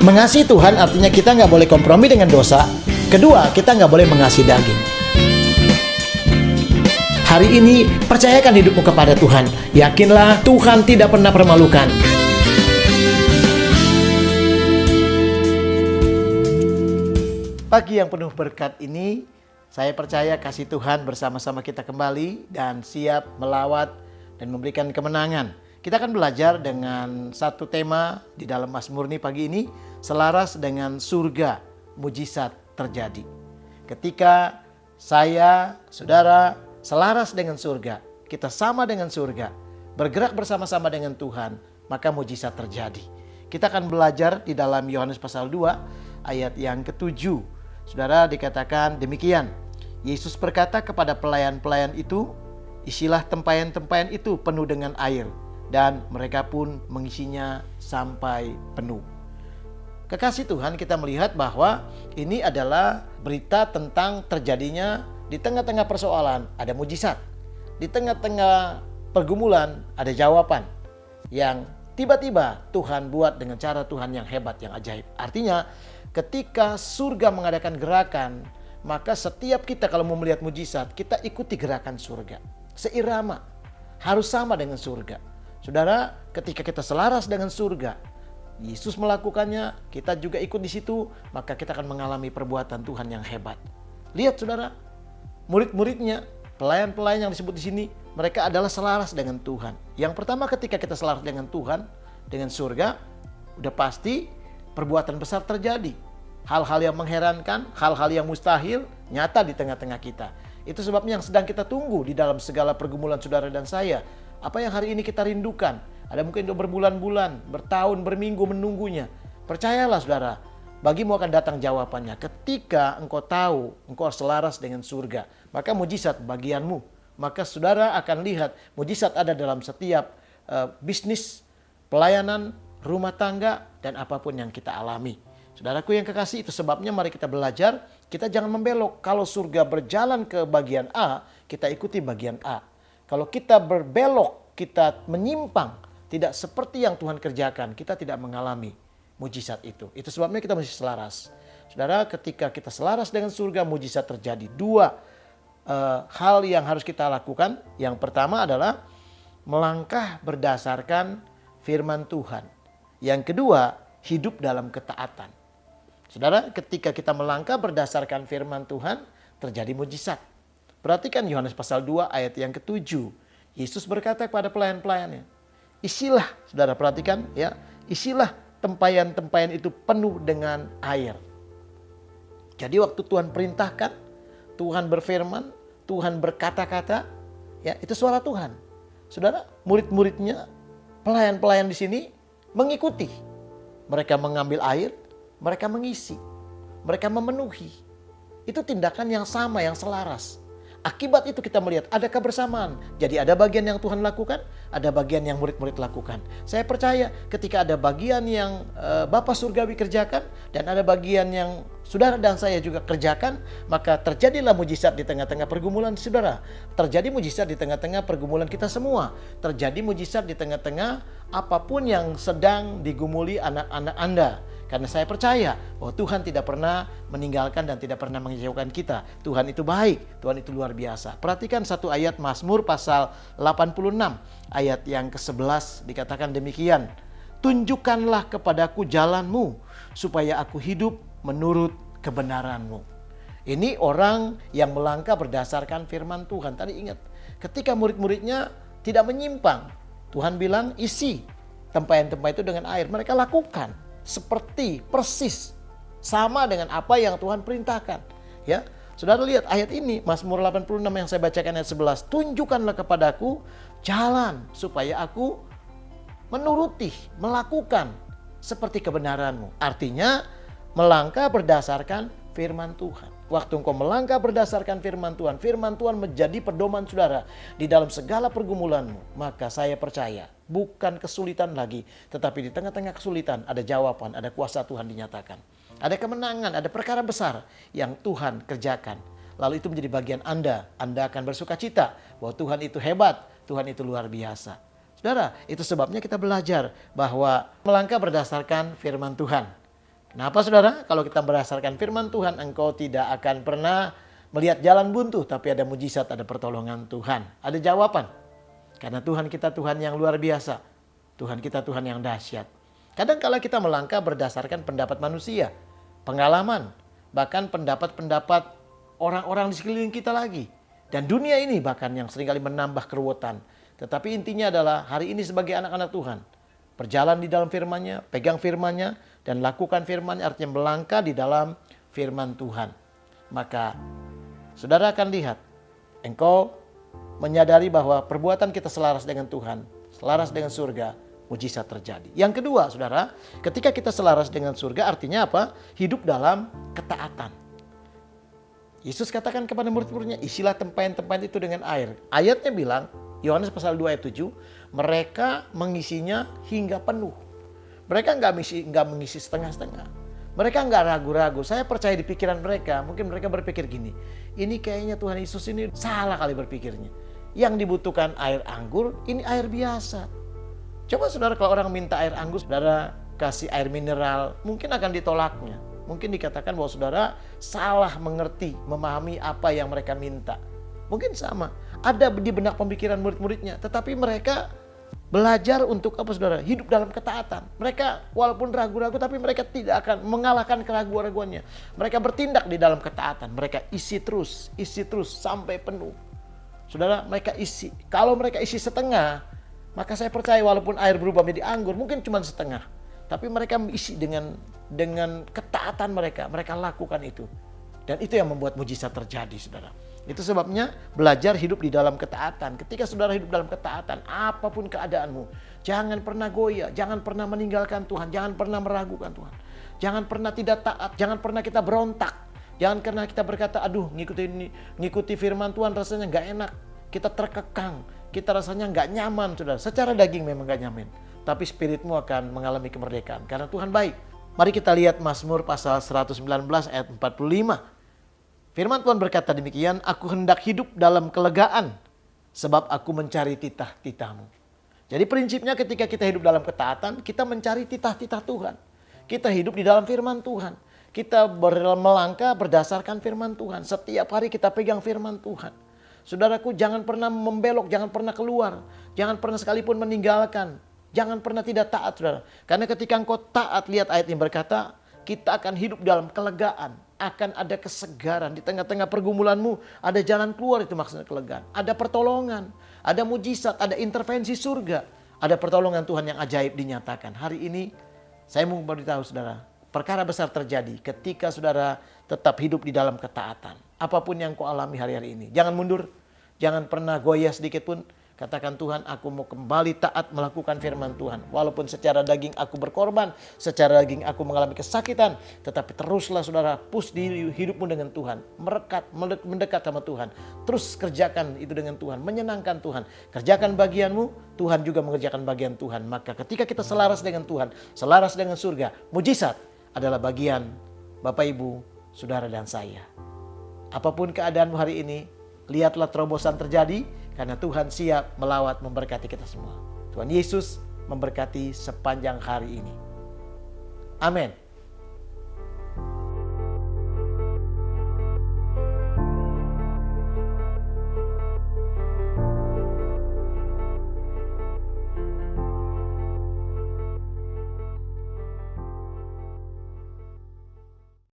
Mengasihi Tuhan artinya kita nggak boleh kompromi dengan dosa. Kedua, kita nggak boleh mengasihi daging. Hari ini, percayakan hidupmu kepada Tuhan. Yakinlah Tuhan tidak pernah permalukan. Pagi yang penuh berkat ini, saya percaya kasih Tuhan bersama-sama kita kembali dan siap melawat dan memberikan kemenangan. Kita akan belajar dengan satu tema di dalam Mazmur ini pagi ini, selaras dengan surga, mujizat terjadi. Ketika saya, saudara, selaras dengan surga, kita sama dengan surga, bergerak bersama-sama dengan Tuhan, maka mujizat terjadi. Kita akan belajar di dalam Yohanes pasal 2 ayat yang ke-7. Saudara, dikatakan demikian. Yesus berkata kepada pelayan-pelayan itu, isilah tempayan-tempayan itu penuh dengan air. Dan mereka pun mengisinya sampai penuh. Kekasih Tuhan, kita melihat bahwa ini adalah berita tentang terjadinya di tengah-tengah persoalan ada mujizat. Di tengah-tengah pergumulan ada jawaban yang tiba-tiba Tuhan buat dengan cara Tuhan yang hebat, yang ajaib. Artinya ketika surga mengadakan gerakan, maka setiap kita kalau mau melihat mujizat, kita ikuti gerakan surga. Seirama, harus sama dengan surga. Saudara, ketika kita selaras dengan surga, Yesus melakukannya, kita juga ikut di situ, maka kita akan mengalami perbuatan Tuhan yang hebat. Lihat saudara, murid-muridnya, pelayan-pelayan yang disebut di sini, mereka adalah selaras dengan Tuhan. Yang pertama, ketika kita selaras dengan Tuhan, dengan surga, udah pasti perbuatan besar terjadi. Hal-hal yang mengherankan, hal-hal yang mustahil, nyata di tengah-tengah kita. Itu sebabnya yang sedang kita tunggu di dalam segala pergumulan saudara dan saya. Apa yang hari ini kita rindukan? Ada mungkin udah berbulan-bulan, bertahun, berminggu menunggunya. Percayalah saudara, bagimu akan datang jawabannya. Ketika engkau tahu, engkau selaras dengan surga, maka mujizat bagianmu. Maka saudara akan lihat mujizat ada dalam setiap bisnis, pelayanan, rumah tangga, dan apapun yang kita alami. Saudaraku yang kekasih, itu sebabnya mari kita belajar, kita jangan membelok. Kalau surga berjalan ke bagian A, kita ikuti bagian A. Kalau kita berbelok, kita menyimpang, tidak seperti yang Tuhan kerjakan, kita tidak mengalami mujizat itu. Itu sebabnya kita mesti selaras. Saudara, ketika kita selaras dengan surga, mujizat terjadi. Dua hal yang harus kita lakukan. Yang pertama adalah melangkah berdasarkan firman Tuhan. Yang kedua, hidup dalam ketaatan. Saudara, ketika kita melangkah berdasarkan firman Tuhan, terjadi mujizat. Perhatikan Yohanes pasal 2 ayat yang ke-7. Yesus berkata kepada pelayan-pelayannya, isilah, saudara perhatikan ya, isilah tempayan-tempayan itu penuh dengan air. Jadi waktu Tuhan perintahkan, Tuhan berfirman, Tuhan berkata-kata, ya itu suara Tuhan. Saudara, murid-muridnya, pelayan-pelayan di sini mengikuti. Mereka mengambil air, mereka mengisi, mereka memenuhi. Itu tindakan yang sama, yang selaras. Akibat itu kita melihat ada kebersamaan. Jadi ada bagian yang Tuhan lakukan, ada bagian yang murid-murid lakukan. Saya percaya ketika ada bagian yang Bapa Surgawi kerjakan, dan ada bagian yang saudara dan saya juga kerjakan, maka terjadilah mujizat di tengah-tengah pergumulan saudara. Terjadi mujizat di tengah-tengah pergumulan kita semua. Terjadi mujizat di tengah-tengah apapun yang sedang digumuli anak-anak Anda. Karena saya percaya bahwa Tuhan tidak pernah meninggalkan dan tidak pernah mengecewakan kita. Tuhan itu baik, Tuhan itu luar biasa. Perhatikan satu ayat Mazmur pasal 86 ayat yang ke-11 dikatakan demikian. Tunjukkanlah kepadaku jalanmu supaya aku hidup menurut kebenaranmu. Ini orang yang melangkah berdasarkan firman Tuhan. Tadi ingat, ketika murid-muridnya tidak menyimpang, Tuhan bilang isi tempayan-tempayan itu dengan air. Mereka lakukan. Seperti persis sama dengan apa yang Tuhan perintahkan. Ya, saudara lihat ayat ini Mazmur 86 yang saya bacakan ayat 11. Tunjukkanlah kepadaku jalan supaya aku menuruti, melakukan seperti kebenaranmu. Artinya melangkah berdasarkan firman Tuhan. Waktu engkau melangkah berdasarkan firman Tuhan menjadi pedoman saudara di dalam segala pergumulanmu. Maka saya percaya bukan kesulitan lagi, tetapi di tengah-tengah kesulitan ada jawaban, ada kuasa Tuhan dinyatakan. Ada kemenangan, ada perkara besar yang Tuhan kerjakan. Lalu itu menjadi bagian Anda. Anda akan bersuka cita bahwa Tuhan itu hebat, Tuhan itu luar biasa. Saudara, itu sebabnya kita belajar bahwa melangkah berdasarkan firman Tuhan. Kenapa saudara? Kalau kita berdasarkan firman Tuhan, engkau tidak akan pernah melihat jalan buntu, tapi ada mujizat, ada pertolongan Tuhan. Ada jawaban. Karena Tuhan kita Tuhan yang luar biasa. Tuhan kita Tuhan yang dahsyat. Kadang kala kita melangkah berdasarkan pendapat manusia, pengalaman, bahkan pendapat-pendapat orang-orang di sekeliling kita lagi. Dan dunia ini bahkan yang seringkali menambah keruwetan. Tetapi intinya adalah hari ini sebagai anak-anak Tuhan, berjalan di dalam firman-Nya, pegang firman-Nya, dan lakukan firman-Nya, artinya melangkah di dalam firman Tuhan. Maka saudara akan lihat, engkau menyadari bahwa perbuatan kita selaras dengan Tuhan, selaras dengan surga, mujizat terjadi. Yang kedua, saudara, ketika kita selaras dengan surga, artinya apa? Hidup dalam ketaatan. Yesus katakan kepada murid-muridnya, isilah tempayan-tempayan itu dengan air. Ayatnya bilang, Yohanes pasal 2 ayat 7, mereka mengisinya hingga penuh. Mereka nggak mengisi setengah-setengah. Mereka nggak ragu-ragu. Saya percaya di pikiran mereka, mungkin mereka berpikir gini, ini kayaknya Tuhan Yesus ini salah kali berpikirnya. Yang dibutuhkan air anggur, ini air biasa. Coba saudara kalau orang minta air anggur, saudara kasih air mineral, mungkin akan ditolaknya. Mungkin dikatakan bahwa saudara salah mengerti, memahami apa yang mereka minta. Mungkin sama. Ada di benak pemikiran murid-muridnya. Tetapi mereka belajar untuk apa saudara? Hidup dalam ketaatan. Mereka walaupun ragu-ragu tapi mereka tidak akan mengalahkan keraguan-raguannya. Mereka bertindak di dalam ketaatan. Mereka isi terus sampai penuh. Saudara, mereka isi. Kalau mereka isi setengah, maka saya percaya walaupun air berubah menjadi anggur, mungkin cuma setengah. Tapi mereka isi dengan ketaatan mereka lakukan itu. Dan itu yang membuat mujizat terjadi, saudara. Itu sebabnya belajar hidup di dalam ketaatan. Ketika saudara hidup dalam ketaatan, apapun keadaanmu, jangan pernah goyah, jangan pernah meninggalkan Tuhan, jangan pernah meragukan Tuhan. Jangan pernah tidak taat, jangan pernah kita berontak. Jangan pernah kita berkata, aduh ngikuti firman Tuhan rasanya gak enak. Kita terkekang, kita rasanya gak nyaman, saudara. Secara daging memang gak nyaman. Tapi spiritmu akan mengalami kemerdekaan. Karena Tuhan baik. Mari kita lihat Mazmur pasal 119 ayat 45. Firman Tuhan berkata demikian, aku hendak hidup dalam kelegaan, sebab aku mencari titah-titah-Mu. Jadi prinsipnya ketika kita hidup dalam ketaatan, kita mencari titah-titah Tuhan. Kita hidup di dalam firman Tuhan. Kita melangkah berdasarkan firman Tuhan. Setiap hari kita pegang firman Tuhan. Saudaraku, jangan pernah membelok, jangan pernah keluar. Jangan pernah sekalipun meninggalkan. Jangan pernah tidak taat, saudara. Karena ketika engkau taat, lihat ayat yang berkata, kita akan hidup dalam kelegaan. Akan ada kesegaran di tengah-tengah pergumulanmu. Ada jalan keluar, itu maksudnya kelegaan. Ada pertolongan, ada mujizat, ada intervensi surga. Ada pertolongan Tuhan yang ajaib dinyatakan. Hari ini saya mau beritahu saudara, perkara besar terjadi ketika saudara tetap hidup di dalam ketaatan. Apapun yang kau alami hari-hari ini. Jangan mundur, jangan pernah goyah sedikit pun. Katakan, Tuhan, aku mau kembali taat melakukan firman Tuhan. Walaupun secara daging aku berkorban, secara daging aku mengalami kesakitan, tetapi teruslah saudara push diri hidupmu dengan Tuhan. Mendekat sama Tuhan. Terus kerjakan itu dengan Tuhan, menyenangkan Tuhan. Kerjakan bagianmu, Tuhan juga mengerjakan bagian Tuhan. Maka ketika kita selaras dengan Tuhan, selaras dengan surga, mujizat adalah bagian Bapak, Ibu, saudara dan saya. Apapun keadaanmu hari ini, lihatlah terobosan terjadi. Karena Tuhan siap melawat memberkati kita semua. Tuhan Yesus memberkati sepanjang hari ini. Amin.